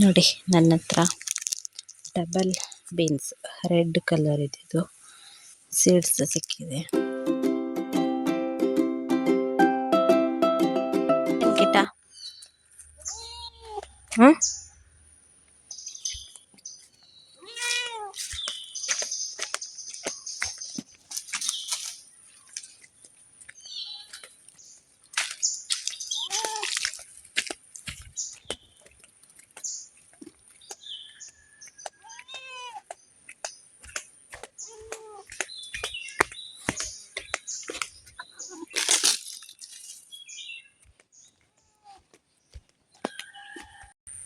ನೋಡಿ ನನ್ನ ಹತ್ರ ಡಬಲ್ ಬೀನ್ಸ್ ರೆಡ್ ಕಲರ್ ಇದ್ದು ಸೀಡ್ಸ್ ಸಿಕ್ಕಿದೆ. ಕಿಟ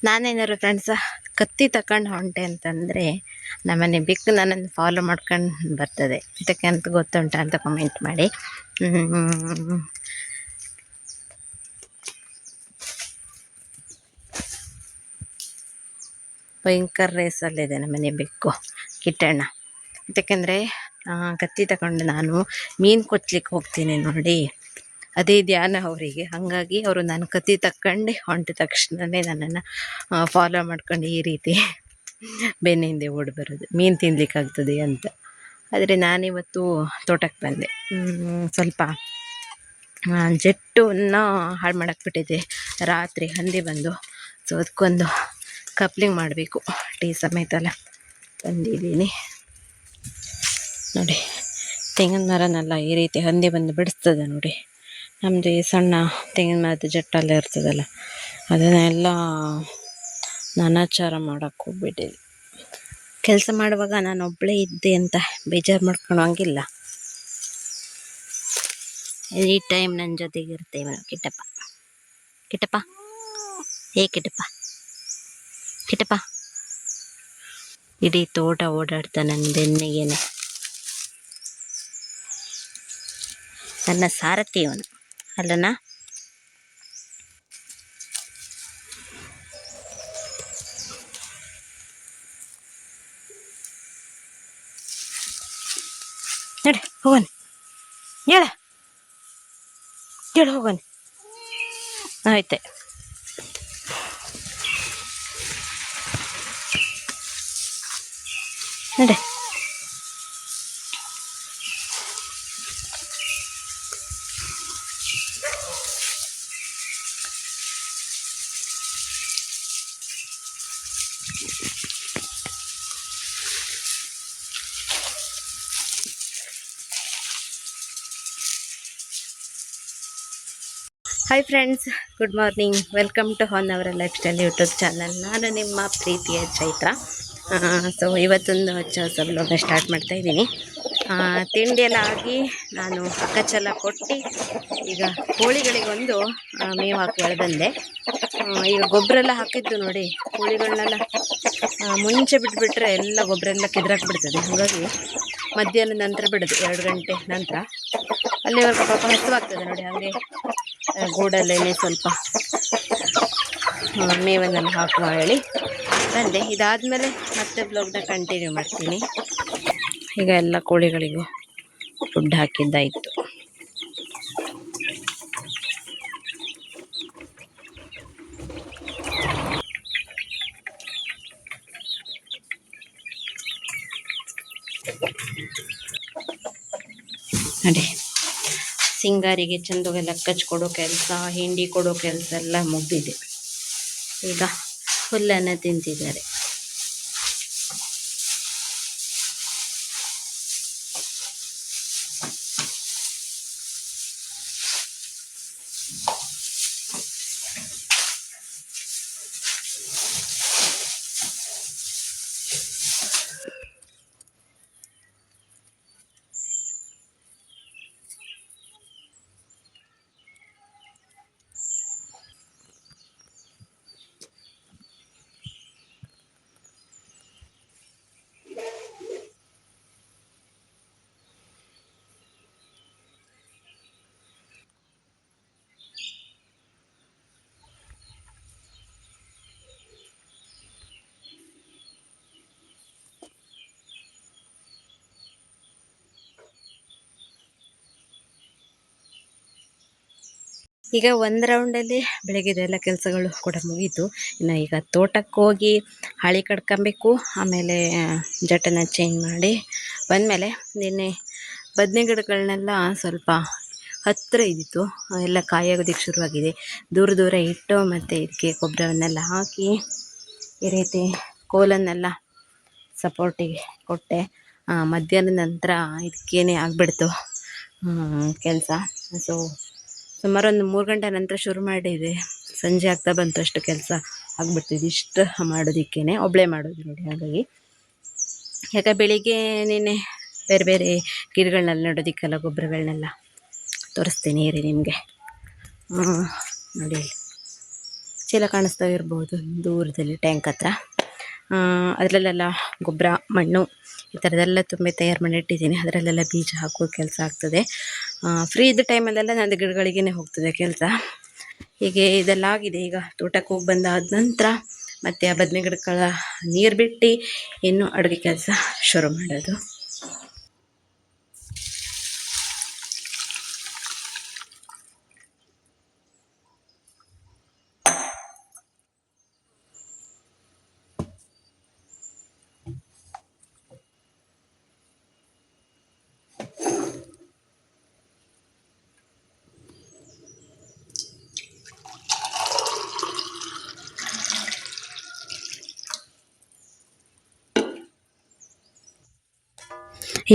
ನಾನೇನಾದ್ರು ಫ್ರೆಂಡ್ಸ ಕತ್ತಿ ತಗೊಂಡು ಹೊಂಟೆ ಅಂತಂದರೆ ನಮ್ಮನೆ ಬಿಕ್ಕು ನನ್ನನ್ನು ಫಾಲೋ ಮಾಡ್ಕೊಂಡು ಬರ್ತದೆ. ಇದಕ್ಕೆ ಅಂತ ಗೊತ್ತುಂಟ ಅಂತ ಕಮೆಂಟ್ ಮಾಡಿ. ಭಯಂಕರ ರೇಸಲ್ಲಿದೆ ನಮ್ಮನೆ ಬೆಕ್ಕು ಕಿಟ್ಟಣ್ಣ. ಯಾಕೆಂದರೆ ಕತ್ತಿ ತಗೊಂಡು ನಾನು ಮೀನು ಕೊಚ್ಚಲಿಕ್ಕೆ ಹೋಗ್ತೀನಿ ನೋಡಿ, ಅದೇ ಧ್ಯಾನ ಅವರಿಗೆ. ಹಾಗಾಗಿ ಅವರು ನಾನು ಕತ್ತಿ ತಕ್ಕಂಡು ಹೊಂಟಿದ ತಕ್ಷಣವೇ ನನ್ನನ್ನು ಫಾಲೋ ಮಾಡ್ಕೊಂಡು ಈ ರೀತಿ ಬೆನ್ನ ಹಿಂದೆ ಓಡಿ ಬರೋದು, ಮೀನು ತಿನ್ನಲಿಕ್ಕಾಗ್ತದೆ ಅಂತ. ಆದರೆ ನಾನಿವತ್ತು ತೋಟಕ್ಕೆ ಬಂದೆ. ಸ್ವಲ್ಪ ಜೆಟ್ಟನ್ನು ಹಾಳು ಮಾಡಾಕ್ಬಿಟ್ಟಿದೆ ರಾತ್ರಿ ಹಂದಿ ಬಂದು. ಸೊ ಅದಕ್ಕೊಂದು ಕಪ್ಲಿಂಗ್ ಮಾಡಬೇಕು, ಟೀ ಸಮೇತ ಬಂದಿದ್ದೀನಿ ನೋಡಿ. ತೆಂಗಿನ ಮರನೆಲ್ಲ ಈ ರೀತಿ ಹಂದಿ ಬಂದು ಬಿಡಿಸ್ತದೆ ನೋಡಿ. ನಮ್ಮದು ಈ ಸಣ್ಣ ತೆಂಗಿನ ಮರದ ಜಟ್ಟೆಲ್ಲ ಇರ್ತದಲ್ಲ, ಅದನ್ನೆಲ್ಲ ನಾನಾಚಾರ ಮಾಡೋಕ್ಕೆ ಹೋಗ್ಬಿಟ್ಟಿದೆ. ಕೆಲಸ ಮಾಡುವಾಗ ನಾನು ಒಬ್ಬಳೇ ಇದ್ದೆ ಅಂತ ಬೇಜಾರು ಮಾಡ್ಕೊಳಂಗಿಲ್ಲ. ಎನಿ ಟೈಮ್ ನನ್ನ ಜೊತೆಗೆ ಇರ್ತೇವೆ ಕಿಟ್ಟಪ್ಪ. ಕಿಟ್ಟಪ್ಪ ಕಿಟ್ಟಪ್ಪ ಕಿಟ್ಟಪ್ಪ ಇಡೀ ತೋಟ ಓಡಾಡ್ತಾ ನನ್ನ ಬೆನ್ನಿಗೇನೆ. ನನ್ನ ಸಾರಥಿ ಅವನು ಅಲ್ಲನ. ನಡಿ ಹೋಗೋಣ, ಹೇಳ ಹೇಳು ಹೋಗೋಣ. ಆಯ್ತೆ ನಡೆ. Hi friends, good morning. Welcome to Honnavar lifestyle YouTube channel. ನಾನು ನಿಮ್ಮ ಪ್ರೀತಿಯ ಚೈತ್ರ. ಸೊ ಇವತ್ತೊಂದು ಹೊಸ ಬ್ಲಾಗ್ನ ಸ್ಟಾರ್ಟ್ ಮಾಡ್ತಾಯಿದ್ದೀನಿ. ತಿಂಡಿ ಎಲ್ಲ ಆಗಿ ನಾನು ಅಕ್ಕಚೆಲ್ಲ ಕೊಟ್ಟು ಈಗ ಕೋಳಿಗಳಿಗೊಂದು ಮೇವು ಹಾಕಿ ಬಂದೆ. ಈಗ ಗೊಬ್ಬರ ಎಲ್ಲ ಹಾಕಿದ್ದು ನೋಡಿ, ಕೋಳಿಗಳನ್ನೆಲ್ಲ ಮುಂಚೆ ಬಿಟ್ಬಿಟ್ರೆ ಎಲ್ಲ ಗೊಬ್ಬರ ಎಲ್ಲ ಕೆದ್ರಾಕ್ಬಿಡ್ತದೆ. ಹಾಗಾಗಿ ಮಧ್ಯಾಹ್ನ ನಂತರ ಬಿಡೋದು, 2 ಗಂಟೆ ನಂತರ. ಅಲ್ಲಿವರೆಗೂ ಪಾಪ ಹಸುವಾಗ್ತದೆ ನೋಡಿ. ಹಾಗೆ ಗೂಡಲ್ಲೇ ಸ್ವಲ್ಪ ಮೇವನ್ನೆಲ್ಲ ಹಾಕುವ ಹೇಳಿ ಬಂದೆ. ಇದಾದಮೇಲೆ ಮತ್ತೆ ಬ್ಲಾಗ್ನ ಕಂಟಿನ್ಯೂ ಮಾಡ್ತೀನಿ. ಈಗ ಎಲ್ಲ ಕೋಳಿಗಳಿಗೂ ಫುಡ್ ಹಾಕಿದ್ದಾಯಿತು. ನೋಡಿ, ಸಿಂಗಾರಿಗೆ ಚಂದಗೆಲ್ಲ ಕಚ್ಕೊಡೋ ಕೆಲಸ, ಹಿಂಡಿ ಕೊಡೋ ಕೆಲಸ ಎಲ್ಲ ಮುಗಿದಿದೆ. ಈಗ ಹುಲ್ಲನ್ನು ತಿಂತಿದ್ದಾರೆ. ಈಗ ಒಂದು ರೌಂಡಲ್ಲಿ ಬೆಳಗ್ಗೆದು ಎಲ್ಲ ಕೆಲಸಗಳು ಕೂಡ ಮುಗೀತು. ಇನ್ನು ಈಗ ತೋಟಕ್ಕೆ ಹೋಗಿ ಹಾಳಿ ಕಡ್ಕೊಬೇಕು. ಆಮೇಲೆ ಜಟನ ಚೇಂಜ್ ಮಾಡಿ ಬಂದಮೇಲೆ ನಿನ್ನೆ ಬದನೆ ಗಿಡಗಳನ್ನೆಲ್ಲ ಸ್ವಲ್ಪ ಹತ್ತಿರ ಇದ್ದಿತ್ತು, ಎಲ್ಲ ಕಾಯಾಗೋದಕ್ಕೆ ಶುರುವಾಗಿದೆ. ದೂರ ದೂರ ಇಟ್ಟು ಮತ್ತು ಇದಕ್ಕೆ ಗೊಬ್ಬರವನ್ನೆಲ್ಲ ಹಾಕಿ ಈ ರೀತಿ ಕೋಲನ್ನೆಲ್ಲ ಸಪೋರ್ಟಿಗೆ ಕೊಟ್ಟೆ. ಮಧ್ಯಾಹ್ನದ ನಂತರ ಇದಕ್ಕೇನೆ ಆಗಿಬಿಡ್ತು ಕೆಲಸ. ಸೊ ಸುಮಾರು ಒಂದು 3 ಗಂಟೆ ನಂತರ ಶುರು ಮಾಡಿದೆ. ಸಂಜೆ ಆಗ್ತಾ ಬಂತು, ಅಷ್ಟು ಕೆಲಸ ಆಗಿಬಿಡ್ತಿದ್ದು ಇಷ್ಟು ಮಾಡೋದಕ್ಕೇ. ಒಬ್ಬಳೇ ಮಾಡೋದು ನೋಡಿ. ಹಾಗಾಗಿ ಯಾಕೆ ಬೆಳಿಗ್ಗೆ ನಿನ್ನೆ ಬೇರೆ ಬೇರೆ ಗಿಡಗಳನ್ನೆಲ್ಲ ನೆಡೋದಕ್ಕೆಲ್ಲ ಗೊಬ್ಬರಗಳನ್ನೆಲ್ಲ ತೋರಿಸ್ತೀನಿ ಇರಿ ನಿಮಗೆ. ನೋಡಿ ಚೀಲ ಕಾಣಿಸ್ತಾ ಇರ್ಬೋದು ದೂರದಲ್ಲಿ ಟ್ಯಾಂಕ್ ಹತ್ರ. ಅದರಲ್ಲೆಲ್ಲ ಗೊಬ್ಬರ, ಮಣ್ಣು ಈ ಥರದ್ದೆಲ್ಲ ತುಂಬ ತಯಾರು ಮಾಡಿ ಇಟ್ಟಿದ್ದೀನಿ. ಅದರಲ್ಲೆಲ್ಲ ಬೀಜ ಹಾಕೋ ಕೆಲಸ ಆಗ್ತದೆ. ಫ್ರೀ ಇದ್ದ ಟೈಮಲ್ಲೆಲ್ಲ ನಂದು ಗಿಡಗಳಿಗೇ ಹೋಗ್ತದೆ ಕೆಲಸ. ಹೀಗೆ ಇದೆಲ್ಲ ಆಗಿದೆ. ಈಗ ತೋಟಕ್ಕೆ ಹೋಗಿ ಬಂದಾದ ನಂತರ ಮತ್ತು ಆ ಬದನೆ ಗಿಡಗಳ ನೀರು ಬಿಟ್ಟು ಇನ್ನು ಅಡುಗೆ ಕೆಲಸ ಶುರು ಮಾಡೋದು.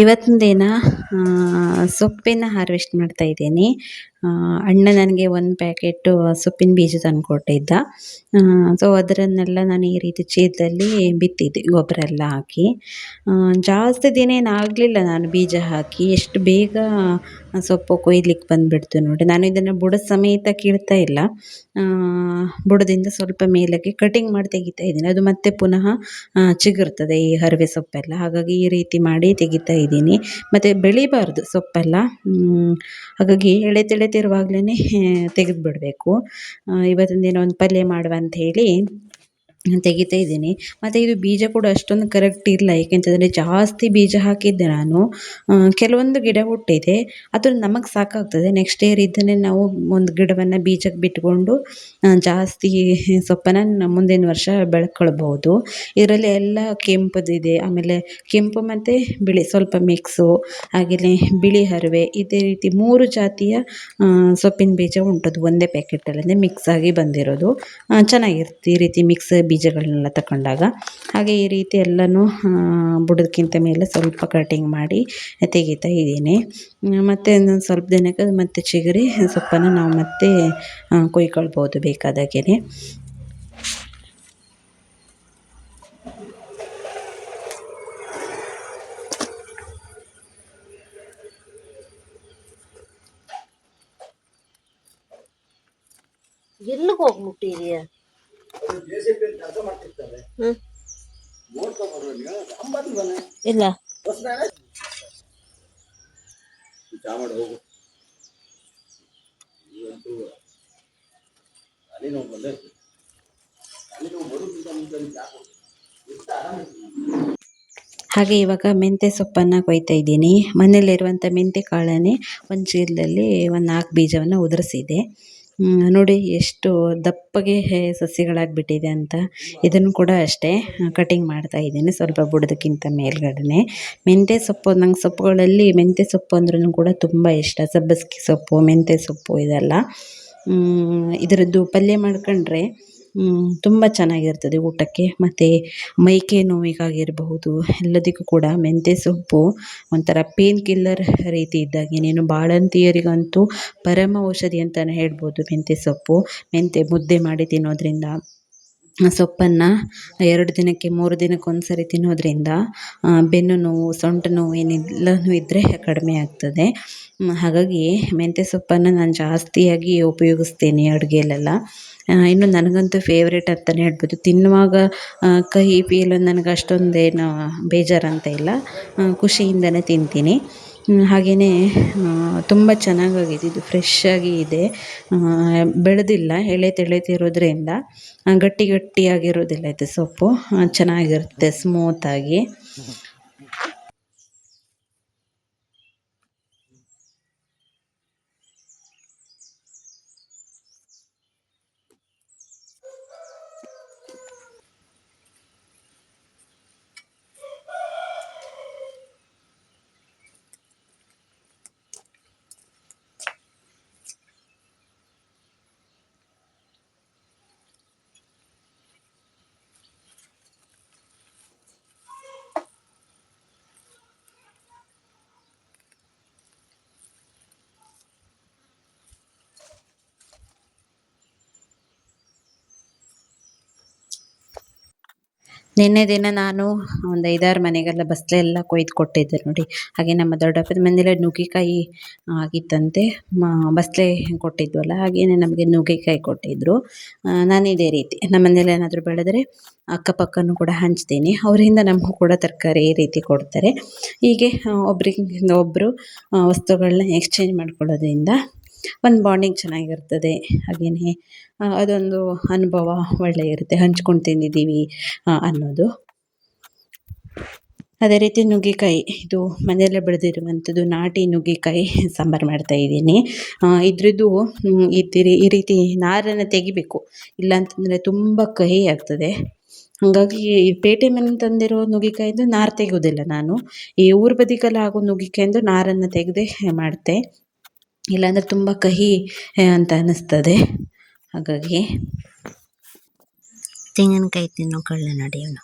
ಇವತ್ತಿನ ದಿನ ಸೊಪ್ಪಿನ ಹಾರ್ವೆಸ್ಟ್ ಮಾಡ್ತಾಯಿದ್ದೀನಿ. ಅಣ್ಣ ನನಗೆ ಒಂದು ಪ್ಯಾಕೆಟು ಸೊಪ್ಪಿನ ಬೀಜ ತಂದು ಕೊಟ್ಟಿದ್ದ. ಸೊ ಅದರನ್ನೆಲ್ಲ ನಾನು ಈ ರೀತಿ ಚೀಲದಲ್ಲಿ ಬಿತ್ತಿದ್ದೆ, ಗೊಬ್ಬರ ಎಲ್ಲ ಹಾಕಿ. ಜಾಸ್ತಿ ದಿನ ಏನಾಗಲಿಲ್ಲ ನಾನು ಬೀಜ ಹಾಕಿ, ಎಷ್ಟು ಬೇಗ ಸೊಪ್ಪು ಕೊಯ್ಲಿಕ್ಕೆ ಬಂದುಬಿಡ್ತು ನೋಡಿ. ನಾನು ಇದನ್ನು ಬುಡದ ಸಮೇತ ಕೀಳ್ತಾ ಇಲ್ಲ, ಬುಡದಿಂದ ಸ್ವಲ್ಪ ಮೇಲಕ್ಕೆ ಕಟಿಂಗ್ ಮಾಡಿ ತೆಗಿತಾ ಇದ್ದೀನಿ. ಅದು ಮತ್ತೆ ಪುನಃ ಚಿಗುರ್ತದೆ ಈ ಹರಿವೆ ಸೊಪ್ಪೆಲ್ಲ. ಹಾಗಾಗಿ ಈ ರೀತಿ ಮಾಡಿ ತೆಗಿತಾ ಇದ್ದೀನಿ. ಮತ್ತು ಬೆಳಿಬಾರ್ದು ಸೊಪ್ಪೆಲ್ಲ, ಹಾಗಾಗಿ ಎಳೆತಿರುವಾಗಲೇ ತೆಗೆದು ಬಿಡಬೇಕು. ಇವತ್ತಿನ ದಿನ ಒಂದು ಪಲ್ಯ ಮಾಡುವ ಅಂತ ಹೇಳಿ ತೆಗಿತಾ ಇದ್ದೀನಿ. ಮತ್ತು ಇದು ಬೀಜ ಕೂಡ ಅಷ್ಟೊಂದು ಕರೆಕ್ಟ್ ಇಲ್ಲ, ಏಕೆಂತಂದರೆ ಜಾಸ್ತಿ ಬೀಜ ಹಾಕಿದ್ದೆ ನಾನು. ಕೆಲವೊಂದು ಗಿಡ ಹುಟ್ಟಿದೆ, ಅದು ನಮಗೆ ಸಾಕಾಗ್ತದೆ. ನೆಕ್ಸ್ಟ್ ಇಯರ್ ಇದನ್ನೇ ನಾವು ಒಂದು ಗಿಡವನ್ನು ಬೀಜಕ್ಕೆ ಬಿಟ್ಕೊಂಡು ಜಾಸ್ತಿ ಸೊಪ್ಪನ್ನು ಮುಂದಿನ ವರ್ಷ ಬೆಳ್ಕೊಳ್ಬೋದು. ಇದರಲ್ಲಿ ಎಲ್ಲ ಕೆಂಪುದಿದೆ, ಆಮೇಲೆ ಕೆಂಪು ಮತ್ತು ಬಿಳಿ ಸ್ವಲ್ಪ ಮಿಕ್ಸು, ಹಾಗೆಯೇ ಬಿಳಿ ಹರಿವೆ, ಇದೇ ರೀತಿ 3 ಜಾತಿಯ ಸೊಪ್ಪಿನ ಬೀಜ ಉಂಟದು ಒಂದೇ ಪ್ಯಾಕೆಟಲ್ಲೇ ಮಿಕ್ಸ್ ಆಗಿ ಬಂದಿರೋದು. ಚೆನ್ನಾಗಿರುತ್ತೆ ಈ ರೀತಿ ಮಿಕ್ಸ್ ಬೀಜಗಳನ್ನೆಲ್ಲ ತಗೊಂಡಾಗ. ಹಾಗೆ ಈ ರೀತಿ ಎಲ್ಲನೂ ಬುಡದಕ್ಕಿಂತ ಮೇಲೆ ಸ್ವಲ್ಪ ಕಟಿಂಗ್ ಮಾಡಿ ತೆಗಿತಾ ಇದ್ದೀನಿ. ಮತ್ತು ಇನ್ನೊಂದು ಸ್ವಲ್ಪ ದಿನಕ್ಕೆ ಮತ್ತೆ ಚಿಗುರಿ ಸೊಪ್ಪನ್ನು ನಾವು ಮತ್ತೆ ಕೊಯ್ಕೊಳ್ಬೋದು ಬೇಕಾದಾಗೆ. ಎಲ್ಲಿಗೆ ಹೋಗ್ಬಿಟ್ಟಿದೆಯಾ? ಇಲ್ಲ ಹಾಗೆ ಇವಾಗ ಮೆಂತ್ಯ ಸೊಪ್ಪನ್ನು ಕೊಯ್ತಾ ಇದ್ದೀನಿ. ಮನೆಯಲ್ಲಿರುವಂಥ ಮೆಂತ್ಯ ಕಾಳನ್ನೇ ಒಂದು ಚೀಲದಲ್ಲಿ ಒಂದು 4 ಬೀಜವನ್ನು ಉದುರಿಸಿದೆ. ನೋಡಿ ಎಷ್ಟು ದಪ್ಪಗೆ ಸಸಿಗಳಾಗಿಬಿಟ್ಟಿದೆ ಅಂತ. ಇದನ್ನು ಕೂಡ ಅಷ್ಟೇ ಕಟಿಂಗ್ ಮಾಡ್ತಾ ಇದ್ದೀನಿ ಸ್ವಲ್ಪ ಬುಡದಕ್ಕಿಂತ ಮೇಲ್ಗಡೆ. ಮೆಂತ್ಯ ಸೊಪ್ಪು, ನಂಗೆ ಸೊಪ್ಪುಗಳಲ್ಲಿ ಮೆಂತ್ಯ ಸೊಪ್ಪು ಅಂದ್ರೂ ಕೂಡ ತುಂಬ ಇಷ್ಟ. ಸಬ್ಬಸಿಗೆ ಸೊಪ್ಪು, ಮೆಂತ್ಯ ಸೊಪ್ಪು ಇದೆಲ್ಲ. ಇದರದ್ದು ಪಲ್ಯ ಮಾಡ್ಕೊಂಡ್ರೆ ತುಂಬ ಚೆನ್ನಾಗಿರ್ತದೆ ಊಟಕ್ಕೆ. ಮತ್ತು ಮೈಕೈ ನೋವಿಗಾಗಿರಬಹುದು ಎಲ್ಲದಕ್ಕೂ ಕೂಡ ಮೆಂತ್ಯ ಸೊಪ್ಪು ಒಂಥರ ಪೇನ್ ಕಿಲ್ಲರ್ ರೀತಿ ಇದ್ದಾಗೆ. ನೀನು ಬಾಣಂತಿಯರಿಗಂತೂ ಪರಮ ಔಷಧಿ ಅಂತಲೇ ಹೇಳ್ಬೋದು ಮೆಂತ್ಯ ಸೊಪ್ಪು. ಮೆಂತ್ಯ ಮುದ್ದೆ ಮಾಡಿ ತಿನ್ನೋದ್ರಿಂದ, ಸೊಪ್ಪನ್ನು 2 ದಿನಕ್ಕೆ 3 ದಿನಕ್ಕೆ ಒಂದು ಸರಿ ತಿನ್ನೋದ್ರಿಂದ ಬೆನ್ನು ನೋವು, ಸೊಂಟ ನೋವು ಏನೆಲ್ಲನೂ ಇದ್ದರೆ ಕಡಿಮೆ ಆಗ್ತದೆ. ಹಾಗಾಗಿ ಮೆಂತ್ಯ ಸೊಪ್ಪನ್ನು ನಾನು ಜಾಸ್ತಿಯಾಗಿ ಉಪಯೋಗಿಸ್ತೀನಿ ಅಡುಗೆಯಲ್ಲೆಲ್ಲ. ಇನ್ನು ನನಗಂತೂ ಫೇವ್ರೇಟ್ ಅಂತಲೇ ಹೇಳ್ಬೋದು. ತಿನ್ನುವಾಗ ಕಹಿ ಫೀಲ್ ನನಗೆ ಅಷ್ಟೊಂದೇನು ಬೇಜಾರಂತ ಇಲ್ಲ, ಖುಷಿಯಿಂದನೇ ತಿಂತೀನಿ. ಹಾಗೆಯೇ ತುಂಬ ಚೆನ್ನಾಗಾಗಿದೆ, ಇದು ಫ್ರೆಶ್ಶಾಗಿ ಇದೆ, ಬೆಳೆದಿಲ್ಲ, ಎಳೆತಿರೋದ್ರಿಂದ ಗಟ್ಟಿ ಗಟ್ಟಿಯಾಗಿರೋದಿಲ್ಲ ಇದು ಸೊಪ್ಪು, ಚೆನ್ನಾಗಿರುತ್ತೆ ಸ್ಮೂತಾಗಿ. ನಿನ್ನೆ ದಿನ ನಾನು ಒಂದು 5-6 ಮನೆಗೆಲ್ಲ ಬಸ್ಲೆ ಎಲ್ಲ ಕೊಯ್ದು ಕೊಟ್ಟಿದ್ದೆ ನೋಡಿ. ಹಾಗೆ ನಮ್ಮ ದೊಡ್ಡಪ್ಪನ ಮನೇಲಿ ನುಗ್ಗೆಕಾಯಿ ಆಗಿತ್ತಂತೆ, ಬಸ್ಲೆ ಕೊಟ್ಟಿದ್ವಲ್ಲ, ಹಾಗೇನೆ ನಮಗೆ ನುಗ್ಗೆಕಾಯಿ ಕೊಟ್ಟಿದ್ದರು. ನಾನು ಇದೇ ರೀತಿ ನಮ್ಮ ಮನೇಲಿ ಏನಾದರೂ ಬೆಳೆದರೆ ಅಕ್ಕಪಕ್ಕನೂ ಕೂಡ ಹಂಚ್ತೀನಿ. ಅವರಿಂದ ನಮಗೂ ಕೂಡ ತರಕಾರಿ ಈ ರೀತಿ ಕೊಡ್ತಾರೆ. ಹೀಗೆ ಒಬ್ರಿಂದ ಒಬ್ಬರು ವಸ್ತುಗಳನ್ನ ಎಕ್ಸ್ಚೇಂಜ್ ಮಾಡ್ಕೊಳ್ಳೋದ್ರಿಂದ ಒಂದು ಬಾಂಡಿಂಗ್ ಚೆನ್ನಾಗಿರ್ತದೆ. ಹಾಗೆಯೇ ಅದೊಂದು ಅನುಭವ ಒಳ್ಳೆ ಇರುತ್ತೆ, ಹಂಚ್ಕೊಂಡು ತಿಂದಿದ್ದೀವಿ ಅನ್ನೋದು. ಅದೇ ರೀತಿ ನುಗ್ಗೆಕಾಯಿ, ಇದು ಮನೆಯಲ್ಲೇ ಬೆಳೆದಿರುವಂಥದ್ದು ನಾಟಿ ನುಗ್ಗೆಕಾಯಿ ಸಾಂಬಾರು ಮಾಡ್ತಾಯಿದ್ದೀನಿ. ಇದ್ರದ್ದು ಈ ರೀತಿ ನಾರನ್ನು ತೆಗಿಬೇಕು, ಇಲ್ಲಾಂತಂದರೆ ತುಂಬ ಕಹಿ ಆಗ್ತದೆ. ಹಾಗಾಗಿ ಈ ಪೇಟೆ ಮನೆ ತಂದಿರೋ ನುಗ್ಗೆಕಾಯಿದು ನಾರು ತೆಗೆಯೋದಿಲ್ಲ ನಾನು. ಈ ಊರ ಬದಿಗೆಲ್ಲ ಆಗೋ ನುಗ್ಗೆಕಾಯಿಂದ ನಾರನ್ನು ತೆಗೆದೇ ಮಾಡ್ತೆ, ಇಲ್ಲಾಂದರೆ ತುಂಬ ಕಹಿ ಅಂತ ಅನ್ನಿಸ್ತದೆ. ಹಾಗಾಗಿ ತೆಂಗಿನಕಾಯಿ ತಿನ್ನೋ ಕಳ್ಳ ನಡೆಯೋಣ.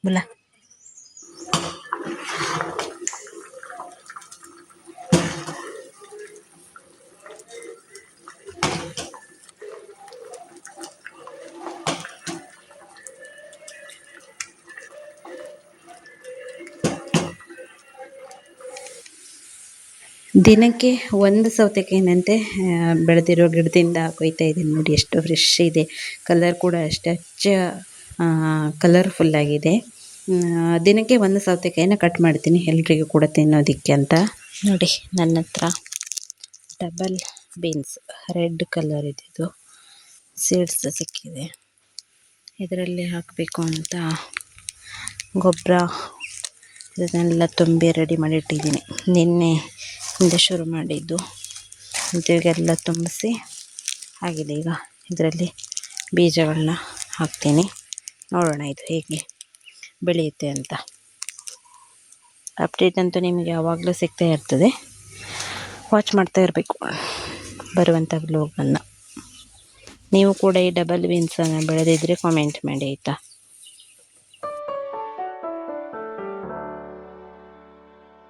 ಬುಲ ದಿನಕ್ಕೆ ಒಂದು ಸೌತೆಕಾಯಿನಂತೆ ಬೆಳೆದಿರೋ ಗಿಡದಿಂದ ಕೊಯ್ತಾ ಇದ್ದೀನಿ ನೋಡಿ. ಎಷ್ಟು ಫ್ರೆಶ್ ಇದೆ, ಕಲರ್ ಕೂಡ ಅಷ್ಟೇ ಕಲರ್ಫುಲ್ಲಾಗಿದೆ. ದಿನಕ್ಕೆ ಒಂದು ಸೌತೆಕಾಯಿನ ಕಟ್ ಮಾಡ್ತೀನಿ ಎಲ್ರಿಗೂ ಕೂಡ ತಿನ್ನೋದಕ್ಕೆ ಅಂತ. ನೋಡಿ ನನ್ನ ಹತ್ರ ಡಬಲ್ ಬೀನ್ಸ್ ರೆಡ್ ಕಲರ್ ಇದ್ದಿದ್ದು ಸೀಡ್ಸ್ ಸಿಕ್ಕಿದೆ. ಇದರಲ್ಲಿ ಹಾಕಬೇಕು ಅಂತ ಗೊಬ್ಬರ ಇದನ್ನೆಲ್ಲ ತುಂಬಿ ರೆಡಿ ಮಾಡಿಟ್ಟಿದ್ದೀನಿ. ನಿನ್ನೆಯಿಂದ ಶುರು ಮಾಡಿದ್ದು ಇದಕ್ಕೆಲ್ಲ ತುಂಬಿಸಿ ಆಗಿದೆ. ಈಗ ಇದರಲ್ಲಿ ಬೀಜಗಳನ್ನ ಹಾಕ್ತೀನಿ, ನೋಡೋಣ ಇದು ಹೇಗೆ ಬೆಳೆಯುತ್ತೆ ಅಂತ. ಅಪ್ಡೇಟ್ ಅಂತೂ ನಿಮಗೆ ಯಾವಾಗಲೂ ಸಿಗ್ತಾ ಇರ್ತದೆ, ವಾಚ್ ಮಾಡ್ತಾ ಇರಬೇಕು ಬರುವಂಥ ವ್ಲಾಗನ್ನು. ನೀವು ಕೂಡ ಈ ಡಬಲ್ ಬೀನ್ಸನ್ನು ಬೆಳೆದಿದ್ದರೆ ಕಾಮೆಂಟ್ ಮಾಡಿ ಆಯಿತಾ.